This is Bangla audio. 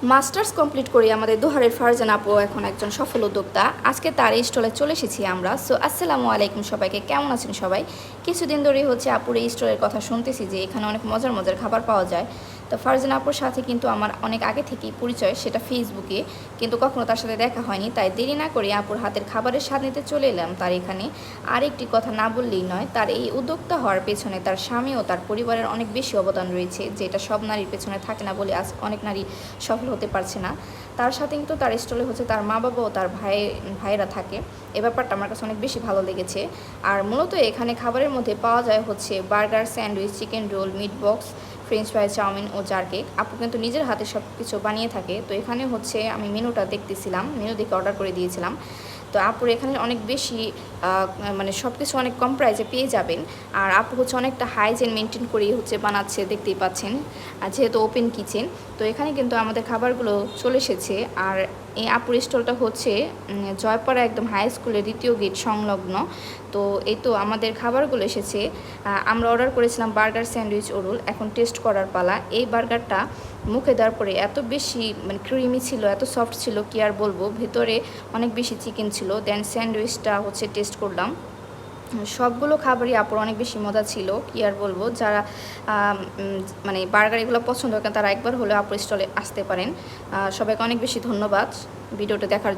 মাস্টার্স কমপ্লিট করি আমাদের দোহারের ফারজানা আপু এখন একজন সফল উদ্যোক্তা। আজকে তার এই স্টলে চলে এসেছি আমরা। সো আসসালামু আলাইকুম সবাইকে, কেমন আছেন সবাই? কিছুদিন ধরেই হচ্ছে আপুর এই স্টলের কথা শুনতেছি যে এখানে অনেক মজার মজার খাবার পাওয়া যায়। তো ফারজানা আপুর সাথে কিন্তু আমার অনেক আগে থেকেই পরিচয়, সেটা ফেসবুকে, কিন্তু কখনো তার সাথে দেখা হয়নি। তাই দেরি না করে আপুর হাতের খাবারের স্বাদ নিতে চলে এলাম তার এখানে। আর একটি কথা না বললেই নয়, তার এই উদ্যোক্তা হওয়ার পেছনে তার স্বামী ও তার পরিবারের অনেক বেশি অবদান রয়েছে, যেটা সব নারীর পেছনে থাকে না বলে আজ অনেক নারী সফল হতে পারছে না। তার সাথে কিন্তু তার স্টলে হচ্ছে তার মা বাবা ও তার ভাইয়েরা থাকে। এ ব্যাপারটা আমার কাছে অনেক বেশি ভালো লেগেছে। আর মূলত এখানে খাবারের মধ্যে পাওয়া যায় হচ্ছে burger, sandwich, chicken roll, meat box, french fry, chow mein ও জার কেক। আপু কিন্তু নিজের হাতে সব কিছু বানিয়ে থাকে। তো এখানে হচ্ছে আমি মেনুটা দেখতেছিলাম, মেনু দেখে অর্ডার করে দিয়েছিলাম। তো আপুর এখানে অনেক বেশি মানে সব কিছু অনেক কম প্রাইসে পেয়ে যাবেন। আর আপু হচ্ছে অনেকটা হাইজিন মেনটেন করেই হচ্ছে বানাচ্ছে, দেখতেই পাচ্ছেন। আর যেহেতু ওপেন কিচেন, তো এখানে কিন্তু আমাদের খাবারগুলো চলে এসেছে। আর এই আপুর স্টলটা হচ্ছে জয়পাড়া একদম হাই স্কুলের দ্বিতীয় গেট সংলগ্ন। তো এই তো আমাদের খাবারগুলো এসেছে। আমরা অর্ডার করেছিলাম বার্গার, স্যান্ডউইচ ও রোল। এখন টেস্ট করার পালা। এই বার্গারটা মুখে দেওয়ার পরে এত বেশি মানে ক্রিমি ছিল, এত সফট ছিল, কি আর বলবো। ভেতরে অনেক বেশি চিকেন ছিল। দেন স্যান্ডউইচটা হচ্ছে টেস্ট করলাম। সবগুলো খাবারই আপুর অনেক বেশি মজা ছিল, কি আর বলবো। যারা মানে বার্গার এগুলো পছন্দ করেন তারা একবার হলেও আপুর স্টলে আসতে পারেন। সবাইকে অনেক বেশি ধন্যবাদ ভিডিওটা দেখার